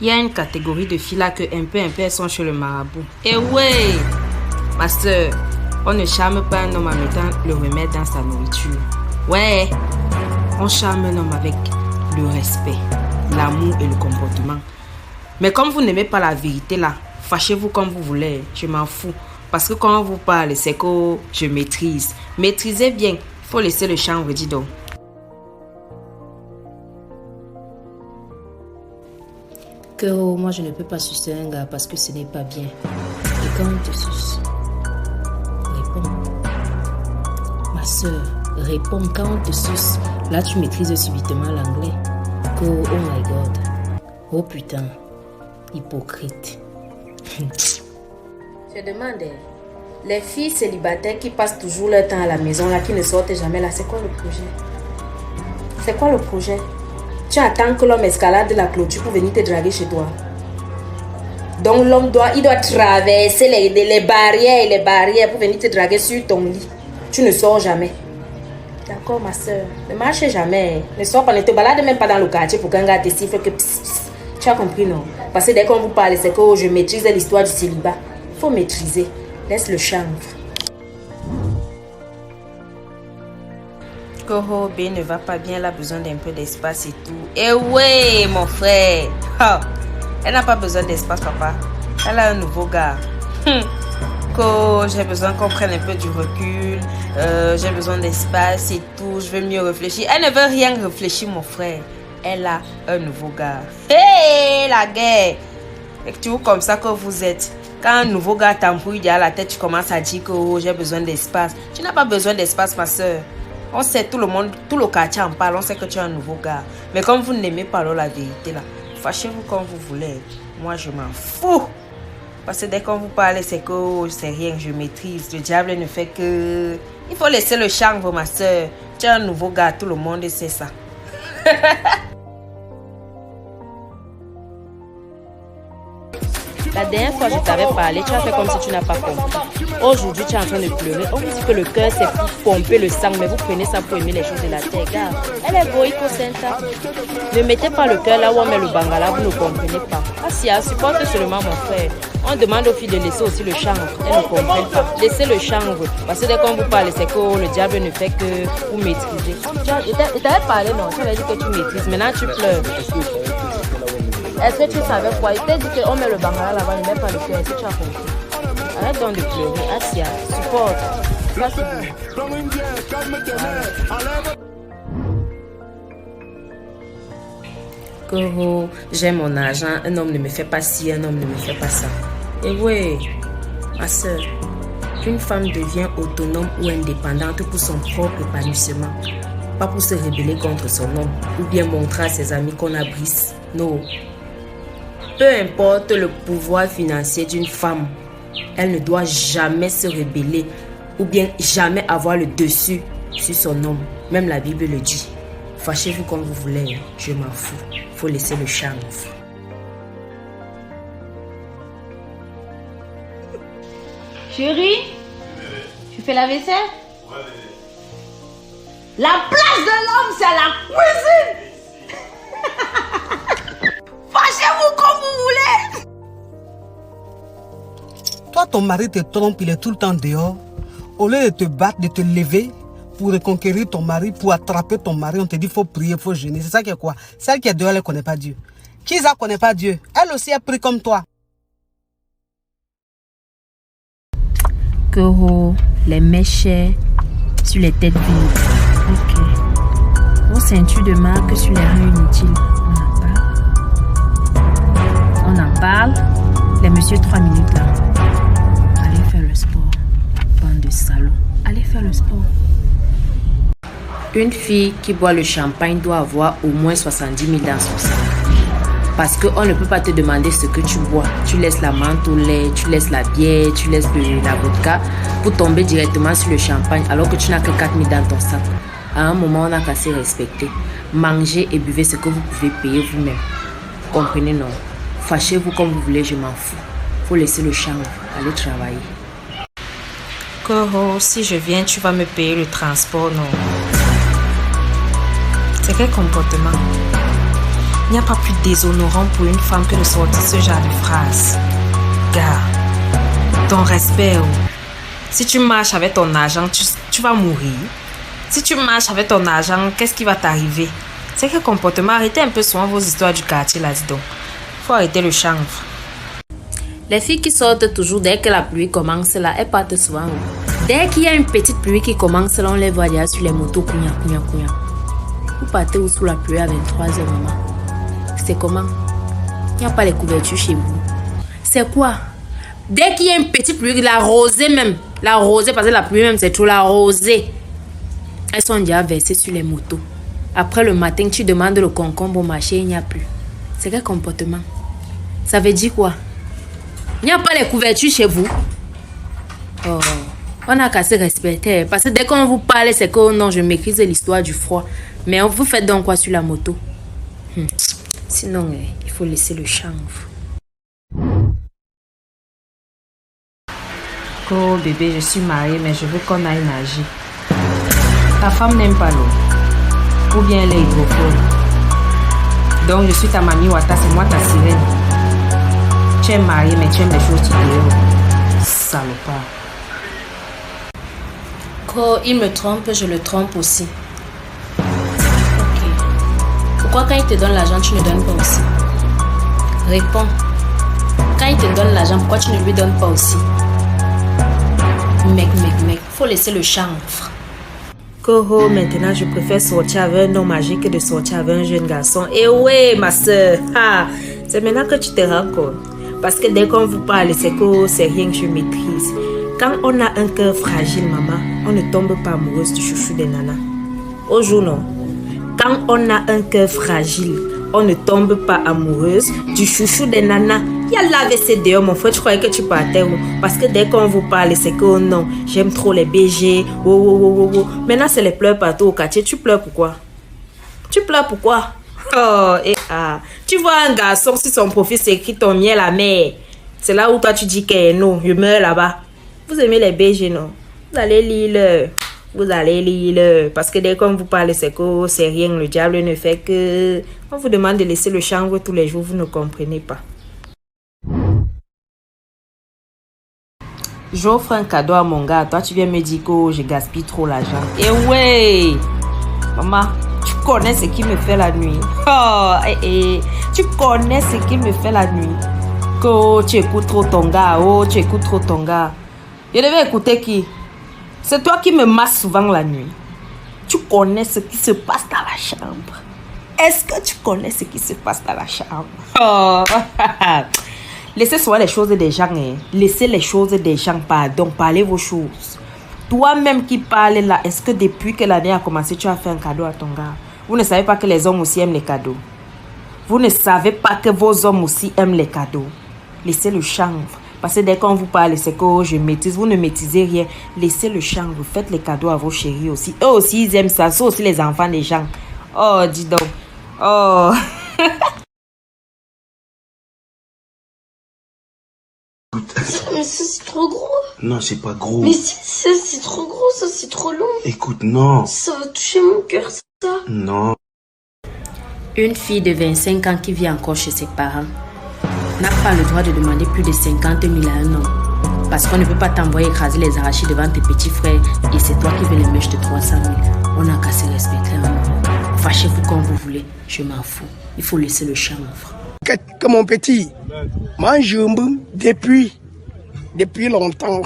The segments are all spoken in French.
Il y a une catégorie de filles là que un peu elles sont chez le marabout. Et ouais, ma soeur, on ne charme pas un homme en mettant le remède dans sa nourriture. Ouais, on charme un homme avec le respect, l'amour et le comportement. Mais comme vous n'aimez pas la vérité là, fâchez-vous comme vous voulez, je m'en fous. Parce que quand on vous parle, c'est que je maîtrise. Maîtrisez bien, faut laisser le chanvre, dis donc. Que moi je ne peux pas sucer un gars parce que ce n'est pas bien. Et quand on te suce, réponds. Ma soeur, réponds quand on te suce. Là tu maîtrises subitement l'anglais. Que oh my god. Oh putain. Hypocrite. Je demande, les filles célibataires qui passent toujours leur temps à la maison, là, qui ne sortent jamais là, c'est quoi le projet? C'est quoi le projet? Tu attends que l'homme escalade la clôture pour venir te draguer chez toi. Donc l'homme doit traverser les barrières et les barrières pour venir te draguer sur ton lit. Tu ne sors jamais. D'accord, ma soeur. Ne marche jamais. Ne sors pas, ne te balade même pas dans le quartier pour qu'un gars te siffle que pss. Tu as compris, non? Parce que dès qu'on vous parle, c'est que je maîtrise l'histoire du célibat. Il faut maîtriser. Laisse le chanvre. Koro B ne va pas bien, elle a besoin d'un peu d'espace et tout. Eh ouais, mon frère. Oh, elle n'a pas besoin d'espace, papa. Elle a un nouveau gars. Ko, j'ai besoin qu'on prenne un peu du recul. J'ai besoin d'espace et tout. Je veux mieux réfléchir. Elle ne veut rien réfléchir, mon frère. Elle a un nouveau gars. Hey, la guerre. C'est toujours comme ça que vous êtes. Quand un nouveau gars t'embrouille à la tête, tu commences à dire que oh, j'ai besoin d'espace. Tu n'as pas besoin d'espace, ma soeur. On sait, tout le monde, tout le quartier en parle, on sait que tu es un nouveau gars. Mais comme vous n'aimez pas la vérité là, fâchez-vous comme vous voulez. Moi, je m'en fous. Parce que dès qu'on vous parle, c'est que oh, c'est rien, je maîtrise. Le diable ne fait que... Il faut laisser le chanvre, ma soeur. Tu es un nouveau gars, tout le monde sait ça. La dernière fois, je t'avais parlé, tu as fait comme si tu n'as pas compris. Aujourd'hui, tu es en train de pleurer. On vous dit que le cœur, c'est pour pomper le sang, mais vous prenez ça pour aimer les choses de la terre. Regarde, elle est goïque au centre. Ne mettez pas le cœur là où on met le bangala, vous ne comprenez pas. Asia, supporte seulement mon frère. On demande aux filles de laisser aussi le chanvre. Elles ne comprennent pas. Laissez le chanvre. Parce que dès qu'on vous parle, c'est que le diable ne fait que vous maîtriser. Je t'avais parlé, non? Tu avais dit que tu maîtrises. Maintenant, tu pleures. Est-ce que tu savais quoi? Il t'a dit qu'on met le bangala là-bas, ne met pas le cœur. Est-ce que tu as compris? Arrête donc de pleurer. Asia, supporte. Ça, c'est bon. Koro, j'ai mon argent. Un homme ne me fait pas ci, un homme ne me fait pas ça. Et ouais, ma soeur, une femme devient autonome ou indépendante pour son propre épanouissement. Pas pour se rebeller contre son homme ou bien montrer à ses amis qu'on a brise. Non. Peu importe le pouvoir financier d'une femme, elle ne doit jamais se rebeller ou bien jamais avoir le dessus sur son homme. Même la Bible le dit. Fâchez-vous comme vous voulez, je m'en fous. Faut laisser le chanvre. Chérie, tu fais la vaisselle? La place de l'homme, c'est la cuisine. Fâchez-vous comme vous voulez. Toi, ton mari te trompe, il est tout le temps dehors. Au lieu de te battre, de te lever pour reconquérir ton mari, pour attraper ton mari, on te dit faut prier, faut jeûner. C'est ça qui est quoi? Celle qui est dehors, elle ne connaît pas Dieu. Qui ne connaît pas Dieu? Elle aussi a pris comme toi. Koro, les mèches sur les têtes vides. Ok. Vos ceintures de marque sur les reins inutiles. On en parle. Les messieurs 3 minutes là. Allez faire le sport. Bande de salauds. Allez faire le sport. Une fille qui boit le champagne doit avoir au moins 70 000 dans son sac. Parce qu'on ne peut pas te demander ce que tu bois. Tu laisses la menthe au lait, tu laisses la bière, tu laisses la vodka pour tomber directement sur le champagne alors que tu n'as que 4 000 dans ton sac. À un moment, on n'a qu'à se respecter. Mangez et buvez ce que vous pouvez payer vous-même. Comprenez, non? Fâchez-vous comme vous voulez, je m'en fous. Faut laisser le chanvre, aller travailler. Koro, si je viens, tu vas me payer le transport, non? C'est quel comportement? Il n'y a pas plus déshonorant pour une femme que de sortir ce genre de phrase. Gars, ton respect. Oh. Si tu marches avec ton argent, tu vas mourir. Si tu marches avec ton argent, qu'est-ce qui va t'arriver? C'est quel comportement? Arrêtez un peu souvent vos histoires du quartier là, dis donc. Faut arrêter le chanvre. Les filles qui sortent toujours dès que la pluie commence là, elles partent souvent. Dès qu'il y a une petite pluie qui commence là, on les voit déjà sur les motos, couignant. Vous partez où sous la pluie à 23h, maman? C'est comment? Il n'y a pas les couvertures chez vous. C'est quoi? Dès qu'il y a une petite pluie, la rosée même. La rosée, parce que la pluie même, c'est trop la rosée. Elles sont déjà versées sur les motos. Après le matin, tu demandes le concombre au marché, il n'y a plus. C'est quel comportement? Ça veut dire quoi? Il n'y a pas les couvertures chez vous. Oh, on n'a qu'à se respecter. Parce que dès qu'on vous parle, c'est que oh non, je maîtrise l'histoire du froid. Mais vous faites donc quoi sur la moto? Sinon, il faut laisser le chanvre. Oh bébé, je suis mariée, mais je veux qu'on aille nager. Ta femme n'aime pas l'eau. Ou bien elle est hydrophobe. Donc je suis ta mamie Wata, c'est moi ta sirène. Tu es mariée, mais tu aimes les choses du dehors. Salopard. Quand il me trompe, je le trompe aussi. Ok. Pourquoi quand il te donne l'argent, tu ne donnes pas aussi? Réponds. Quand il te donne l'argent, pourquoi tu ne lui donnes pas aussi? Mec, faut laisser le chanvre. Coho, maintenant je préfère sortir avec un homme âgé que de sortir avec un jeune garçon. Et ouais, ma soeur, c'est maintenant que tu te rends compte. Parce que dès qu'on vous parle, c'est que c'est rien que je maîtrise. Quand on a un cœur fragile, maman, on ne tombe pas amoureuse du chouchou des nanas. Au jour, non. Quand on a un cœur fragile, on ne tombe pas amoureuse du chouchou des nanas. Il y a l'AVC dehors, mon frère, tu croyais que tu partais où? Parce que dès qu'on vous parle, c'est que oh non, j'aime trop les BG. Maintenant, c'est les pleurs partout au quartier. Tu pleures pourquoi? Tu pleures pourquoi? Oh, tu vois un garçon, si son profil s'écrit ton miel à mer. C'est là où toi tu dis que non, je meurs là-bas. Vous aimez les BG, non? Vous allez lire. Vous allez lire. Parce que dès qu'on vous parle, c'est que c'est rien. Le diable ne fait que... On vous demande de laisser le chanvre tous les jours, vous ne comprenez pas. J'offre un cadeau à mon gars. Toi, tu viens me dire que je gaspille trop l'argent. Et ouais, maman, tu connais ce qui me fait la nuit. Oh, tu connais ce qui me fait la nuit. Que tu écoutes trop ton gars. Oh, tu écoutes trop ton gars. Je devais écouter qui? C'est toi qui me masses souvent la nuit. Tu connais ce qui se passe dans la chambre. Est-ce que tu connais ce qui se passe dans la chambre? Oh. Laissez souvent les choses des gens. Laissez les choses des gens. Pardon, parlez vos choses. Toi-même qui parles là, est-ce que depuis que l'année a commencé, tu as fait un cadeau à ton gars? Vous ne savez pas que les hommes aussi aiment les cadeaux. Vous ne savez pas que vos hommes aussi aiment les cadeaux. Laissez le chanvre. Parce que dès qu'on vous parle, c'est que je maîtrise. Vous ne maîtrisez rien. Laissez le chanvre. Faites les cadeaux à vos chéris aussi. Eux aussi, ils aiment ça. C'est aussi les enfants des gens. Oh, dis donc. Oh. Mais ça c'est trop gros. Non, c'est pas gros. Mais si, ça c'est trop gros, ça c'est trop long. Écoute, non. Ça va toucher mon cœur, ça. Non. Une fille de 25 ans qui vit encore chez ses parents n'a pas le droit de demander plus de 50 000 à un homme. Parce qu'on ne peut pas t'envoyer écraser les arachides devant tes petits frères et c'est toi qui veux les mèches de 300 000. On n'a qu'à se respecter un moment. Fâchez-vous comme vous voulez, je m'en fous. Il faut laisser le chanvre. Que mon petit, moi je depuis longtemps.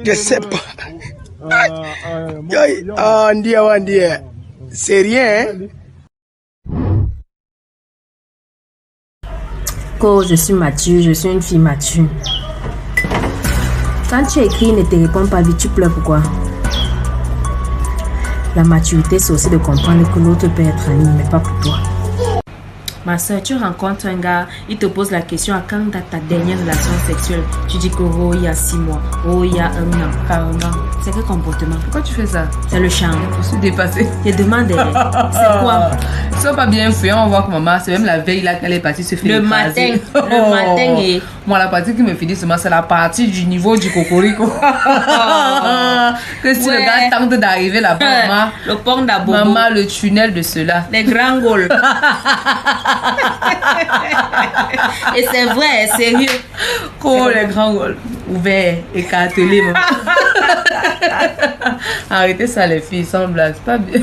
Je sais pas. C'est rien. Hein? Oh, je suis mature, je suis une fille mature. Quand tu écris, il ne te répond pas vite, tu pleures pourquoi? La maturité, c'est aussi de comprendre que l'autre peut être ami, mais pas pour toi. Ma soeur, tu rencontres un gars, il te pose la question à quand date ta dernière relation sexuelle. Tu dis que oh, il y a 6 mois, oh, il y a 1 an, carrément. C'est quel comportement? Pourquoi tu fais ça? C'est le charme. Je suis dépassée. Je demande, c'est quoi? Sois pas bien fouillant, on voit que maman, c'est même la veille là qu'elle est partie se faire Le matin, écraser. le matin et... Moi, la partie qui me finit seulement, c'est la partie du niveau du cocorico. Que si le gars tente d'arriver là-bas, maman, le pont d'Abobo. maman, le tunnel de cela. Les grands goals. Et c'est vrai, sérieux. Oh, les grands goals. Ouverts, écartelés, maman. Arrêtez ça, les filles, sans blague, c'est pas bien.